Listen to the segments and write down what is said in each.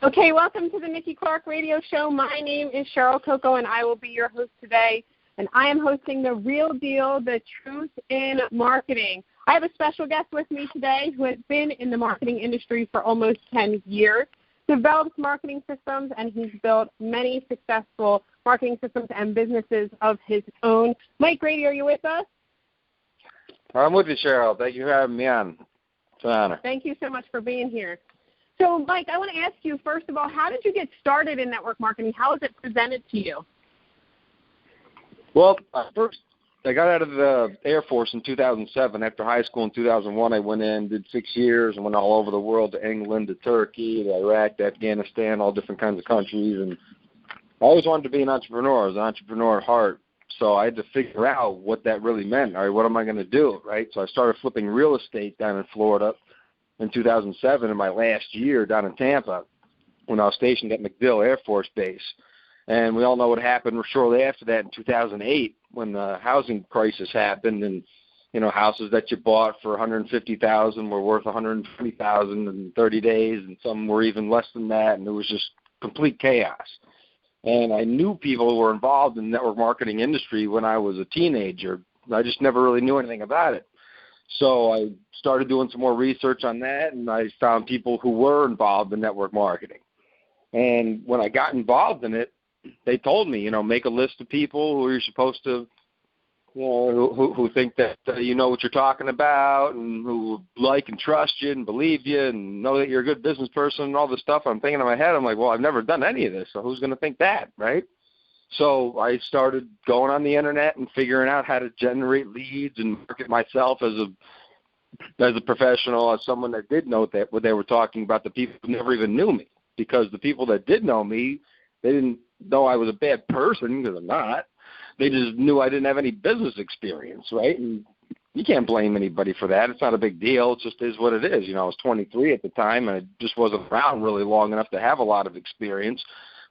Okay, welcome to the Nikki Clark Radio Show. My name is Cheryl Coco, and I will be your host today. And I am hosting The Real Deal, The Truth in Marketing. I have a special guest with me today who has been in the marketing industry for almost 10 years, develops marketing systems, and he's built many successful marketing systems and businesses of his own. Mike Grady, are you with us? I'm with you, Cheryl. Thank you for having me on. It's an honor. Thank you so much for being here. So, Mike, I want to ask you, first of all, how did you get started in network marketing? How was it presented to you? Well, first, I got out of the Air Force in 2007. After high school in 2001, I went in, did 6 years, and went all over the world, to England, to Turkey, to Iraq, to Afghanistan, all different kinds of countries. And I always wanted to be an entrepreneur. I was an entrepreneur at heart. So I had to figure out what that really meant. All right, what am I going to do, right? So I started flipping real estate down in Florida in 2007, in my last year down in Tampa, when I was stationed at MacDill Air Force Base. And we all know what happened shortly after that in 2008, when the housing crisis happened, and houses that you bought for $150,000 were worth $120,000 in 30 days, and some were even less than that, and it was just complete chaos. And I knew people who were involved in the network marketing industry when I was a teenager. I just never really knew anything about it. So I started doing some more research on that, and I found people who were involved in network marketing. And when I got involved in it, they told me, make a list of people who you're supposed to, who think that you know what you're talking about, and who like and trust you and believe you and know that you're a good business person and all this stuff. I'm thinking in my head, I'm like, well, I've never done any of this, so who's going to think that, right? So I started going on the internet and figuring out how to generate leads and market myself as a professional, as someone that did know that what they were talking about, the people who never even knew me. Because the people that did know me, they didn't know I was a bad person, because I'm not. They just knew I didn't have any business experience, right? And you can't blame anybody for that. It's not a big deal. It just is what it is. I was 23 at the time, and I just wasn't around really long enough to have a lot of experience.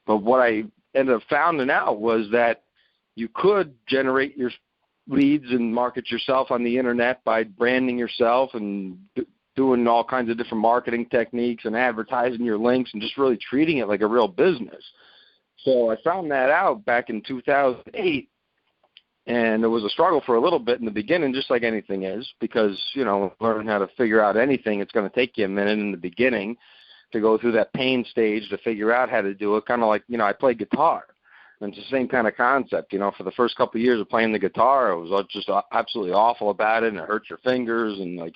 But what I ended up finding out was that you could generate your leads and market yourself on the internet by branding yourself and doing all kinds of different marketing techniques and advertising your links and just really treating it like a real business. So I found that out back in 2008, and it was a struggle for a little bit in the beginning, just like anything is, because, learning how to figure out anything, it's going to take you a minute in the beginning to go through that pain stage to figure out how to do it. Kind of like, I play guitar, and it's the same kind of concept. For the first couple of years of playing the guitar, I was just absolutely awful about it, and it hurts your fingers, and like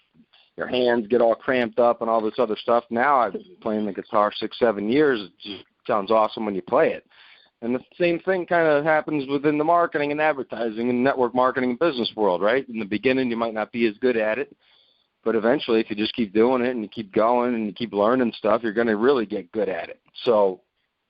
your hands get all cramped up and all this other stuff. Now I've been playing the guitar 6-7 years. It just sounds awesome when you play it. And the same thing kind of happens within the marketing and advertising and network marketing and business world, right? In the beginning, you might not be as good at it, but eventually, if you just keep doing it and you keep going and you keep learning stuff, you're going to really get good at it. So,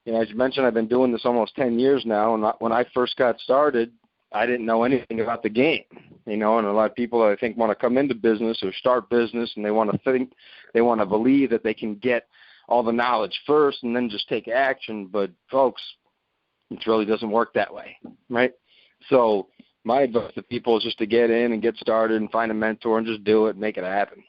as you mentioned, I've been doing this almost 10 years now, and when I first got started, I didn't know anything about the game, and a lot of people, I think, want to come into business or start business, and they want to believe that they can get all the knowledge first and then just take action. But, folks, it really doesn't work that way, right? So my advice to people is just to get in and get started and find a mentor and just do it and make it happen.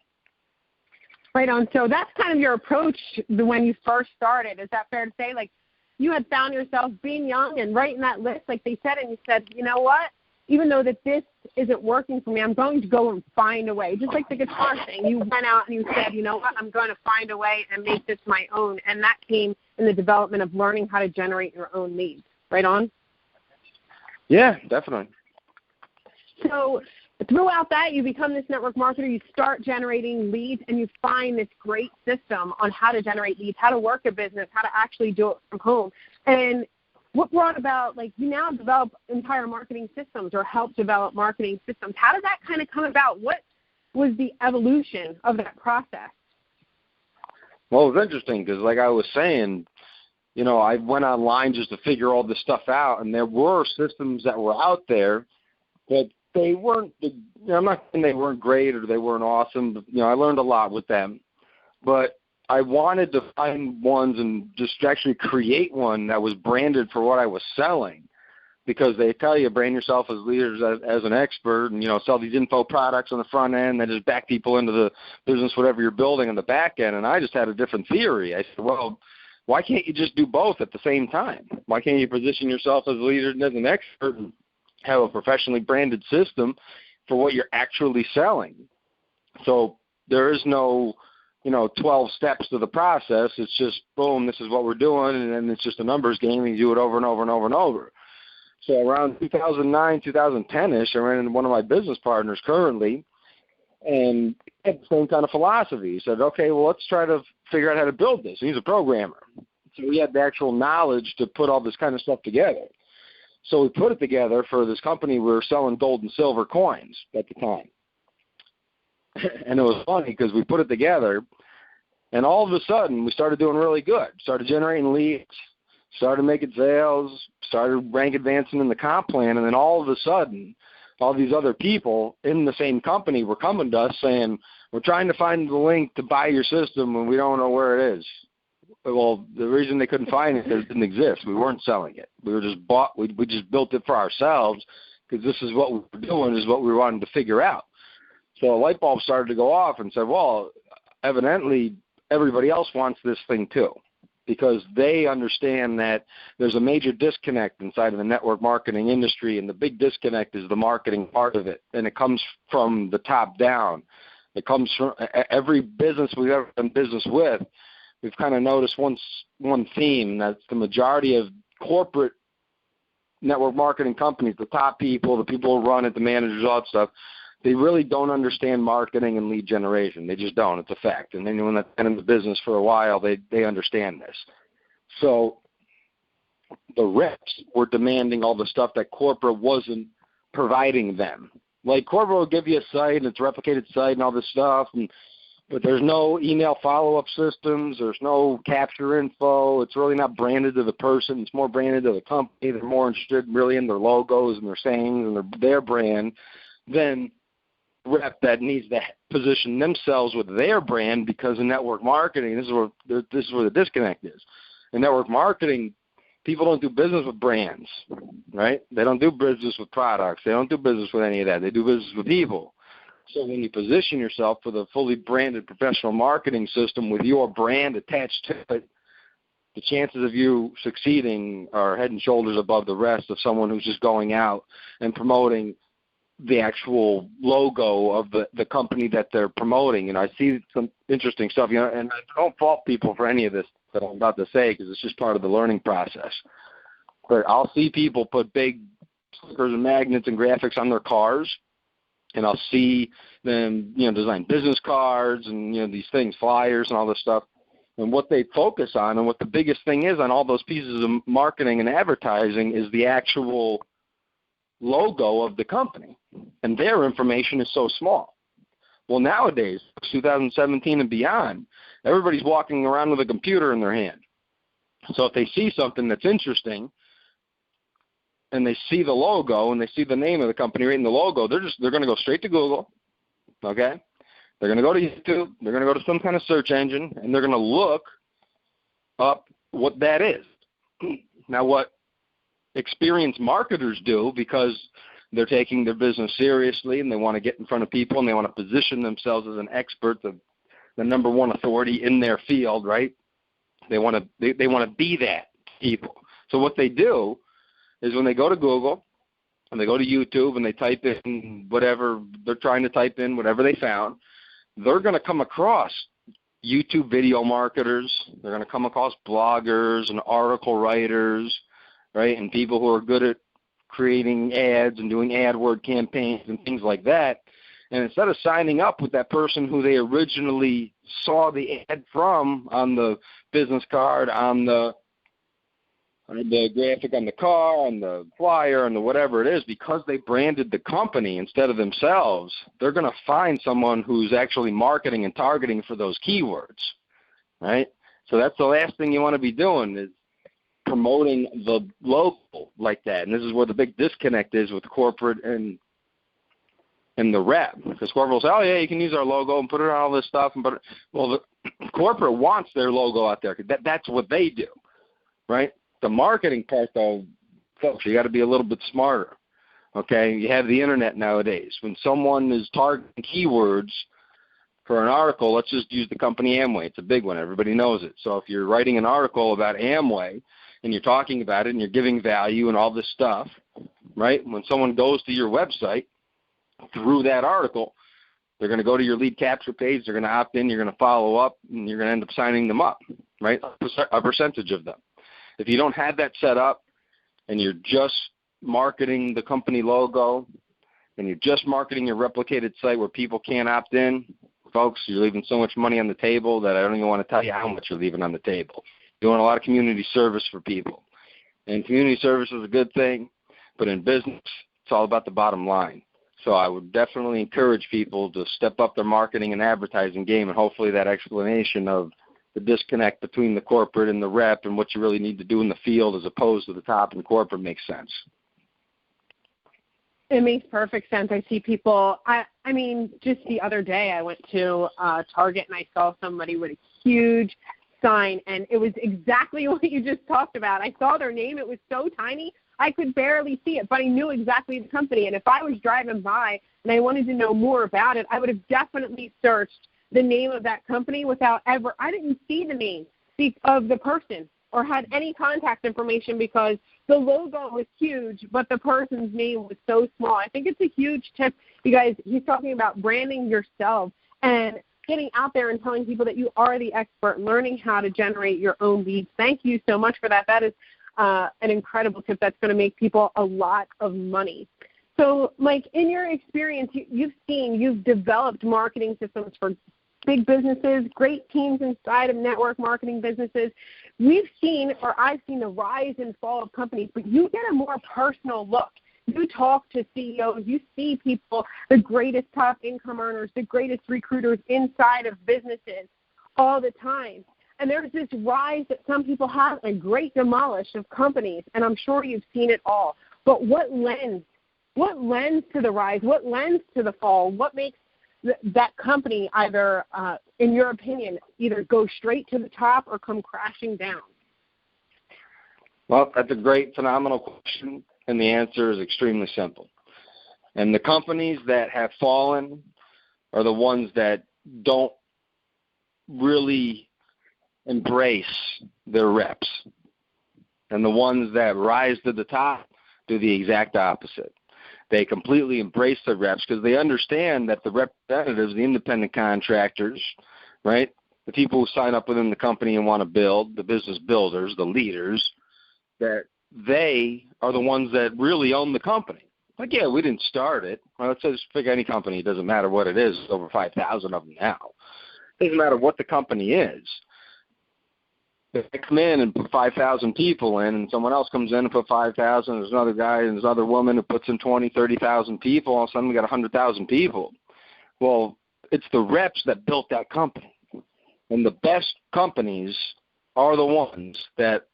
Right on. So that's kind of your approach when you first started. Is that fair to say? Like, you had found yourself being young and writing that list, like they said, and you said, you know what? Even though that this isn't working for me, I'm going to go and find a way. Just like the guitar thing. You went out and you said, you know what? I'm going to find a way and make this my own. And that came in the development of learning how to generate your own leads. Right on? Yeah, definitely. So throughout that, you become this network marketer, you start generating leads, and you find this great system on how to generate leads, how to work a business, how to actually do it from home. And what brought about, you now develop entire marketing systems or help develop marketing systems. How did that kind of come about? What was the evolution of that process? Well, it was interesting because, like I was saying, I went online just to figure all this stuff out, and there were systems that were out there, but they weren't, I'm not saying they weren't great or they weren't awesome, but, I learned a lot with them. But I wanted to find ones and just actually create one that was branded for what I was selling, because they tell you brand yourself as leaders, as an expert, and, sell these info products on the front end that just back people into the business, whatever you're building on the back end. And I just had a different theory. I said, well, Why can't you just do both at the same time? Why can't you position yourself as a leader and as an expert and have a professionally branded system for what you're actually selling? So there is no, 12 steps to the process. It's just, boom, this is what we're doing, and then it's just a numbers game, and you do it over and over and over and over. So around 2009, 2010-ish, I ran into one of my business partners currently, and he had the same kind of philosophy. He said, okay, well, let's try to figure out how to build this. And he's a programmer. So he had the actual knowledge to put all this kind of stuff together. So we put it together for this company. We were selling gold and silver coins at the time. And it was funny because we put it together, and all of a sudden we started doing really good, started generating leads, started making sales, started rank advancing in the comp plan, and then all of a sudden all these other people in the same company were coming to us saying, we're trying to find the link to buy your system and we don't know where it is. Well, the reason they couldn't find it is it didn't exist. We weren't selling it. We just built it for ourselves because this is what we were doing, this is what we wanted to figure out. So a light bulb started to go off and said, well, evidently everybody else wants this thing too, because they understand that there's a major disconnect inside of the network marketing industry, and the big disconnect is the marketing part of it, and it comes from the top down. It comes from every business we've ever done business with. We've kind of noticed one theme, that's the majority of corporate network marketing companies, the top people, the people who run it, the managers, all that stuff, they really don't understand marketing and lead generation. They just don't. It's a fact. And then when they've been in the business for a while, they understand this. So the reps were demanding all the stuff that corporate wasn't providing them. Like corporate will give you a site, and it's a replicated site and all this stuff, but there's no email follow-up systems. There's no capture info. It's really not branded to the person. It's more branded to the company. They're more interested really in their logos and their sayings and their brand than rep that needs to position themselves with their brand, because in network marketing, this is where the disconnect is. In network marketing, people don't do business with brands, right? They don't do business with products. They don't do business with any of that. They do business with people. So when you position yourself for the fully branded professional marketing system with your brand attached to it, the chances of you succeeding are head and shoulders above the rest of someone who's just going out and promoting the actual logo of the company that they're promoting. And I see some interesting stuff, and I don't fault people for any of this that I'm about to say, because it's just part of the learning process. But I'll see people put big stickers and magnets and graphics on their cars, and I'll see them, design business cards and, these things, flyers and all this stuff. And what they focus on, and what the biggest thing is on all those pieces of marketing and advertising, is the actual logo of the company, and their information is so small. Well, nowadays, 2017 and beyond, everybody's walking around with a computer in their hand. So if they see something that's interesting and they see the logo and they see the name of the company right in the logo, they're going to go straight to Google, okay? They're going to go to YouTube, they're going to go to some kind of search engine, and they're going to look up what that is. Now, what experienced marketers do, because they're taking their business seriously and they want to get in front of people and they want to position themselves as an expert, the number one authority in their field, right? They want to be that people. So what they do is when they go to Google and they go to YouTube and they type in whatever they're trying to type in, whatever they found, they're going to come across YouTube video marketers. They're going to come across bloggers and article writers, right, and people who are good at creating ads and doing AdWord campaigns and things like that. And instead of signing up with that person who they originally saw the ad from on the business card, on the graphic on the car, on the flyer, on the whatever it is, because they branded the company instead of themselves, they're going to find someone who's actually marketing and targeting for those keywords, right? So that's the last thing you want to be doing, is promoting the local like that. And this is where the big disconnect is with corporate and the rep. Because corporate will say, oh, yeah, you can use our logo and put it on all this stuff. Well, the corporate wants their logo out there. That's what they do, right? The marketing part, though, folks, you got to be a little bit smarter, okay? You have the Internet nowadays. When someone is targeting keywords, For an article, let's just use the company Amway. It's a big one. Everybody knows it. So if you're writing an article about Amway and you're talking about it and you're giving value and all this stuff, right, when someone goes to your website through that article, they're going to go to your lead capture page, they're going to opt in, you're going to follow up, and you're going to end up signing them up, right, a percentage of them. If you don't have that set up and you're just marketing the company logo and you're just marketing your replicated site where people can't opt in, folks, you're leaving so much money on the table that I don't even want to tell you how much you're leaving on the table. You're doing a lot of community service for people. And community service is a good thing, but in business, it's all about the bottom line. So I would definitely encourage people to step up their marketing and advertising game, and hopefully that explanation of the disconnect between the corporate and the rep and what you really need to do in the field as opposed to the top and corporate makes sense. It makes perfect sense. I see people, I mean, just the other day I went to Target and I saw somebody with a huge sign, and it was exactly what you just talked about. I saw their name. It was so tiny, I could barely see it, but I knew exactly the company. And if I was driving by and I wanted to know more about it, I would have definitely searched the name of that company without ever, I didn't see the name of the person or had any contact information because the logo was huge, but the person's name was so small. I think it's a huge tip, you guys. He's talking about branding yourself and getting out there and telling people that you are the expert, learning how to generate your own leads. Thank you so much for that. That is an incredible tip that's going to make people a lot of money. So, Mike, in your experience, you've developed marketing systems for big businesses, great teams inside of network marketing businesses. We've seen, or I've seen, the rise and fall of companies, but you get a more personal look. You talk to CEOs. You see people, the greatest top income earners, the greatest recruiters inside of businesses all the time. And there's this rise that some people have, a great demolish of companies, and I'm sure you've seen it all. But what lends to the rise? What lends to the fall? What makes that company either, in your opinion, either go straight to the top or come crashing down? Well, that's a great, phenomenal question, and the answer is extremely simple. And the companies that have fallen are the ones that don't really embrace their reps. And the ones that rise to the top do the exact opposite. They completely embrace the reps because they understand that the representatives, the independent contractors, right, the people who sign up within the company and want to build, the business builders, the leaders, that they are the ones that really own the company. Like, yeah, we didn't start it. Well, let's just pick any company. It doesn't matter what it is. There's over 5,000 of them now. It doesn't matter what the company is. If they come in and put 5,000 people in and someone else comes in and put 5,000, there's another guy and there's another woman who puts in 20, 30,000 people, all of a sudden we got 100,000 people. Well, it's the reps that built that company. And the best companies are the ones that,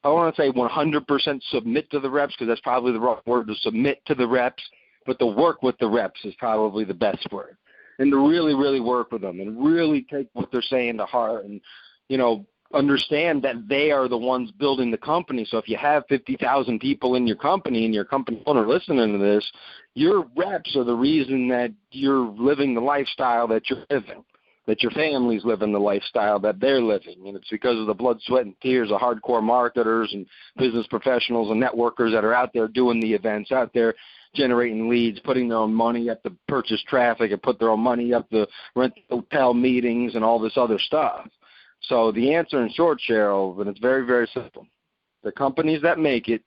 I don't want to say 100% submit to the reps because that's probably the wrong word, to submit to the reps, but to work with the reps is probably the best word. And to really, really work with them and really take what they're saying to heart and, you know, understand that they are the ones building the company. So if you have 50,000 people in your company and your company owner listening to this, your reps are the reason that you're living the lifestyle that you're living, that your family's living the lifestyle that they're living. And it's because of the blood, sweat, and tears of hardcore marketers and business professionals and networkers that are out there doing the events, out there generating leads, putting their own money up to purchase traffic and put their own money up to rent hotel meetings and all this other stuff. So the answer in short, Cheryl, and it's very, very simple. The companies that make it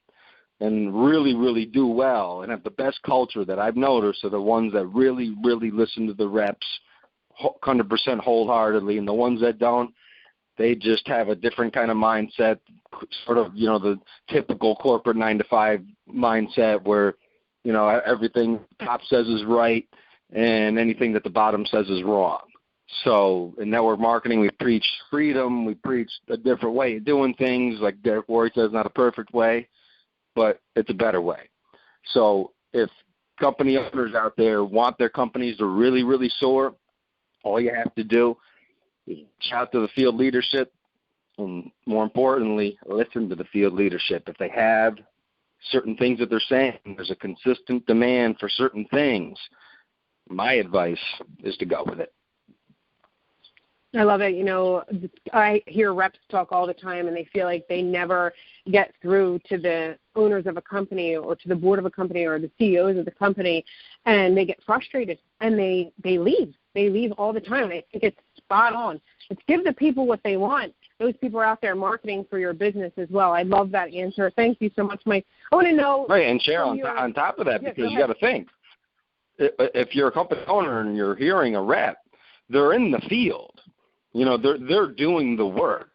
and really, really do well and have the best culture that I've noticed are the ones that really, really listen to the reps 100% wholeheartedly, and the ones that don't, they just have a different kind of mindset, sort of, you know, the typical corporate 9-to-5 mindset where, you know, everything the top says is right and anything that the bottom says is wrong. So in network marketing, we preach freedom. We preach a different way of doing things. Like Derek Worry says, not a perfect way, but it's a better way. So if company owners out there want their companies to really, really soar, all you have to do is reach out to the field leadership and, more importantly, listen to the field leadership. If they have certain things that they're saying, there's a consistent demand for certain things, my advice is to go with it. I love it. You know, I hear reps talk all the time, and they feel like they never get through to the owners of a company or to the board of a company or the CEOs of the company, and they get frustrated, and they leave. They leave all the time. I think it's spot on. It's give the people what they want. Those people are out there marketing for your business as well. I love that answer. Thank you so much, Mike. I want to know. Right, and Cheryl, on top of that, because you got to think, if you're a company owner and you're hearing a rep, they're in the field. You know, they're doing the work,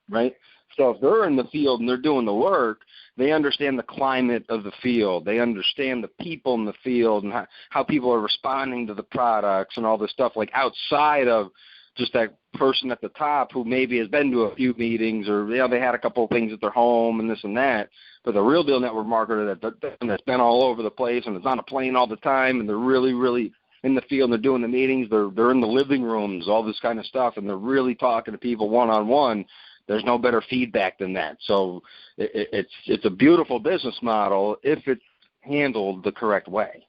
right? So if they're in the field and they're doing the work, they understand the climate of the field. They understand the people in the field and how people are responding to the products and all this stuff, like outside of just that person at the top who maybe has been to a few meetings or, you know, they had a couple of things at their home and this and that. But the real deal network marketer that's been all over the place and is on a plane all the time, and they're really, really in the field, and they're doing the meetings, they're in the living rooms, all this kind of stuff, and they're really talking to people one-on-one. There's no better feedback than that. So it's a beautiful business model if it's handled the correct way.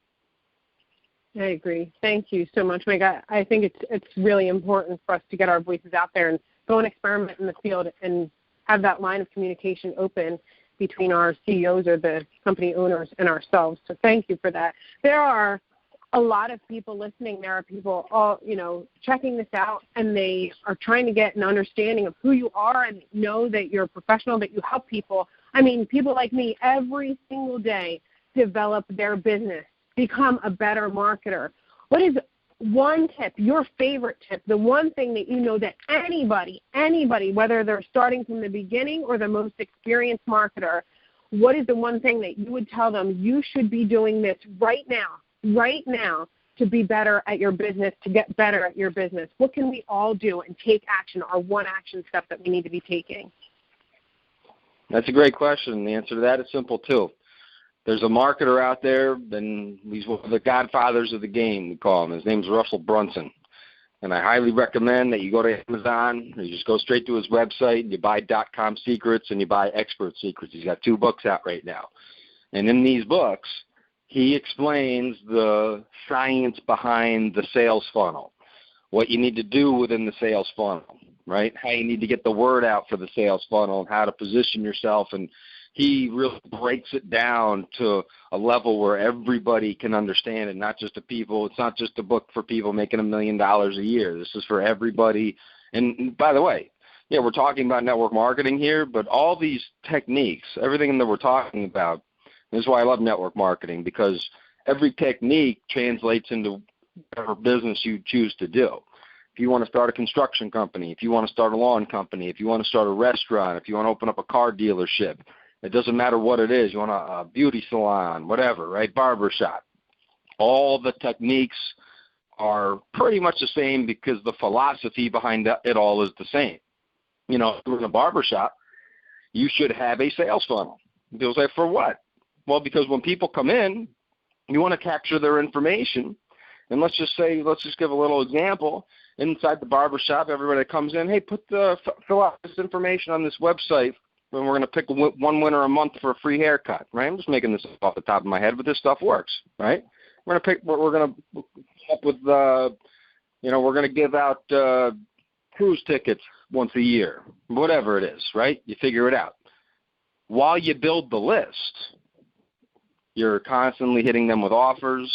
I agree. Thank you so much, Mike. I think it's really important for us to get our voices out there and go and experiment in the field and have that line of communication open between our CEOs or the company owners and ourselves. So thank you for that. There are a lot of people listening. There are people all, you know, checking this out, and they are trying to get an understanding of who you are and know that you're a professional, that you help people. I mean, people like me every single day develop their business, become a better marketer. What is one tip, your favorite tip, the one thing that you know that anybody, whether they're starting from the beginning or the most experienced marketer, what is the one thing that you would tell them you should be doing this right now to be better at your business, to get better at your business? What can we all do and take action, or one action step that we need to be taking? That's a great question. The answer to that is simple, too. There's a marketer out there, and he's one of the godfathers of the game, we call him. His name's Russell Brunson. And I highly recommend that you go to Amazon, or you just go straight to his website, and you buy .com Secrets and you buy Expert Secrets. He's got 2 books out right now. And in these books, he explains the science behind the sales funnel, what you need to do within the sales funnel, right? How you need to get the word out for the sales funnel and how to position yourself. And he really breaks it down to a level where everybody can understand it, not just the people. It's not just a book for people making $1 million a year. This is for everybody. And by the way, yeah, we're talking about network marketing here, but all these techniques, everything that we're talking about, this is why I love network marketing, because every technique translates into whatever business you choose to do. If you want to start a construction company, if you want to start a lawn company, if you want to start a restaurant, if you want to open up a car dealership, it doesn't matter what it is. You want a beauty salon, whatever, right? Barbershop. All the techniques are pretty much the same because the philosophy behind it all is the same. You know, if you're in a barbershop, you should have a sales funnel. People say, for what? Well, because when people come in, you want to capture their information. And let's just give a little example. Inside the barbershop, everybody that comes in, hey, fill out this information on this website, and we're going to pick one winner a month for a free haircut, right? I'm just making this off the top of my head, but this stuff works, right? We're going to come up with, we're going to give out cruise tickets once a year, whatever it is, right? You figure it out. While you build the list, you're constantly hitting them with offers,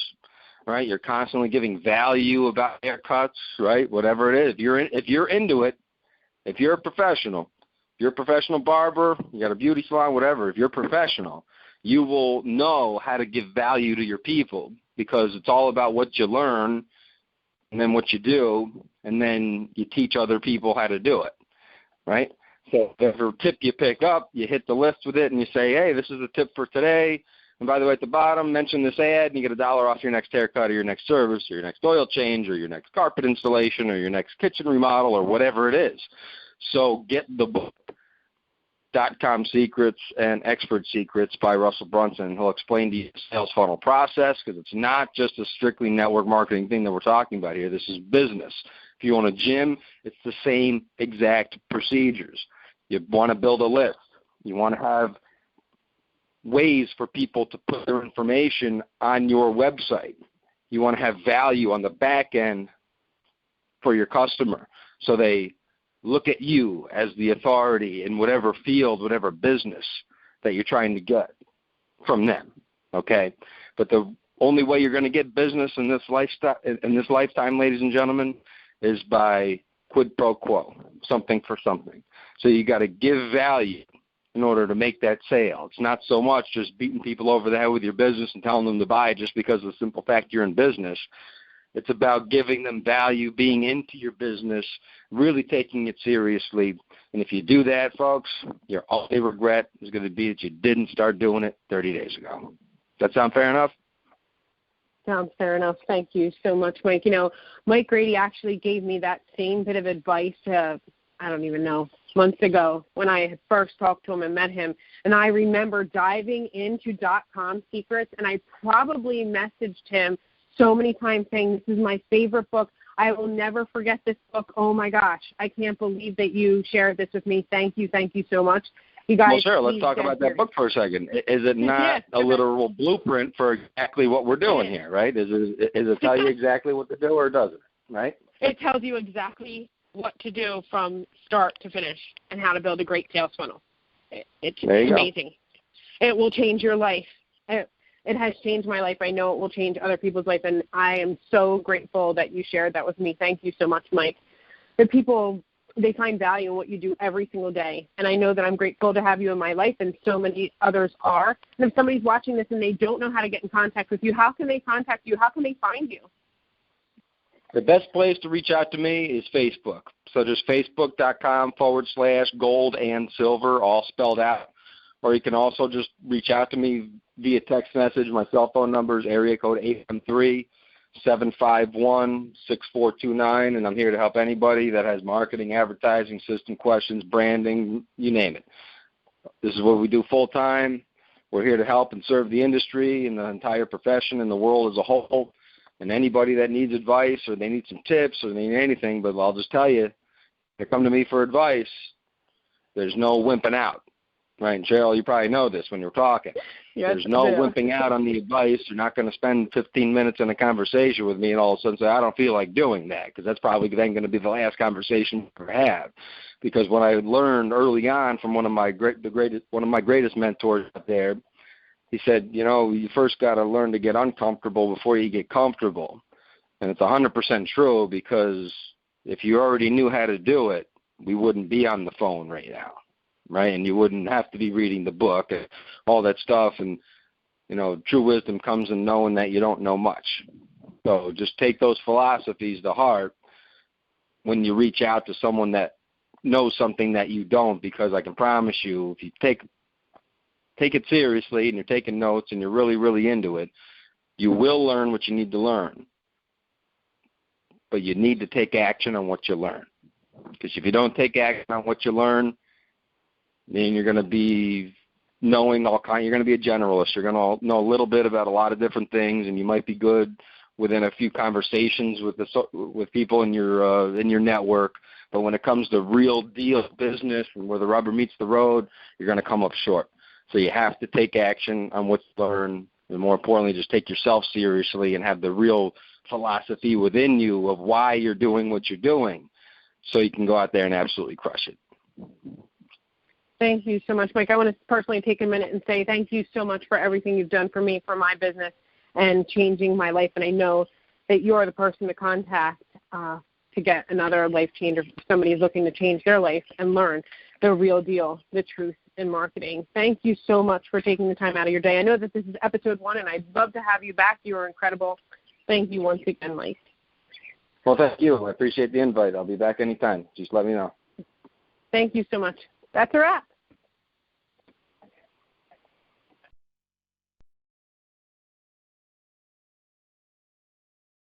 right? You're constantly giving value about haircuts, right? Whatever it is. If you're into it, if you're a professional barber, you got a beauty salon, whatever, if you're professional, you will know how to give value to your people, because it's all about what you learn and then what you do, and then you teach other people how to do it, right? So if a tip you pick up, you hit the list with it and you say, hey, this is a tip for today. And by the way, at the bottom, mention this ad, and you get $1 off your next haircut or your next service or your next oil change or your next carpet installation or your next kitchen remodel or whatever it is. So get the book, .com Secrets and Expert Secrets by Russell Brunson. He'll explain to you the sales funnel process, because it's not just a strictly network marketing thing that we're talking about here. This is business. If you own a gym, it's the same exact procedures. You want to build a list. You want to have ways for people to put their information on your website. You want to have value on the back end for your customer, so they look at you as the authority in whatever field, whatever business that you're trying to get from them, okay? But the only way you're going to get business in this lifetime, ladies and gentlemen, is by quid pro quo, something for something. So you got to give value in order to make that sale. It's not so much just beating people over the head with your business and telling them to buy just because of the simple fact you're in business. It's about giving them value, being into your business, really taking it seriously. And if you do that, folks, your only regret is going to be that you didn't start doing it 30 days ago. Does that sound fair enough? Sounds fair enough. Thank you so much, Mike. You know, Mike Grady actually gave me that same bit of advice, I don't even know, months ago when I had first talked to him and met him. And I remember diving into .com secrets, and I probably messaged him so many times saying, this is my favorite book. I will never forget this book. Oh, my gosh. I can't believe that you shared this with me. Thank you so much. You guys, well, Cheryl, let's talk about that book for a second. Is it not a literal blueprint for exactly what we're doing here, right? Is it tell you exactly what to do, or does it, right? It tells you exactly what to do from start to finish and how to build a great sales funnel. It's amazing. It will change your life. It has changed my life. I know it will change other people's life, and I am so grateful that you shared that with me. Thank you so much, Mike. The people, they find value in what you do every single day, and I know that I'm grateful to have you in my life, and so many others are. And if somebody's watching this and they don't know how to get in contact with you, how can they contact you? How can they find you? The best place to reach out to me is Facebook. So just facebook.com/gold and silver, all spelled out. Or you can also just reach out to me via text message. My cell phone number is area code 813-751-6429, and I'm here to help anybody that has marketing, advertising, system questions, branding, you name it. This is what we do full time. We're here to help and serve the industry and the entire profession and the world as a whole. And anybody that needs advice or they need some tips or they need anything, but I'll just tell you, they come to me for advice, there's no wimping out. Right, and Cheryl, you probably know this when you're talking. Yes, there's no wimping out on the advice. You're not going to spend 15 minutes in a conversation with me and all of a sudden say, I don't feel like doing that, because that's probably then going to be the last conversation we ever have. Because what I learned early on from one of my greatest mentors out there, he said, you know, you first got to learn to get uncomfortable before you get comfortable. And it's 100% true, because if you already knew how to do it, we wouldn't be on the phone right now. Right, and you wouldn't have to be reading the book and all that stuff. And, you know, true wisdom comes in knowing that you don't know much. So just take those philosophies to heart when you reach out to someone that knows something that you don't, because I can promise you, if you take it seriously and you're taking notes and you're really, really into it, you will learn what you need to learn. But you need to take action on what you learn. Because if you don't take action on what you learn, then you're going to be knowing all kinds. You're going to be a generalist. You're going to know a little bit about a lot of different things, and you might be good within a few conversations with people in your network. But when it comes to real deal business and where the rubber meets the road, you're going to come up short. So you have to take action on what you learn, and more importantly, just take yourself seriously and have the real philosophy within you of why you're doing what you're doing, so you can go out there and absolutely crush it. Thank you so much, Mike. I want to personally take a minute and say thank you so much for everything you've done for me, for my business, and changing my life. And I know that you're the person to contact to get another life changer. If somebody is looking to change their life and learn the real deal, the truth in marketing. Thank you so much for taking the time out of your day. I know that this is episode 1, and I'd love to have you back. You were incredible. Thank you once again, Mike. Well, thank you. I appreciate the invite. I'll be back anytime. Just let me know. Thank you so much. That's a wrap.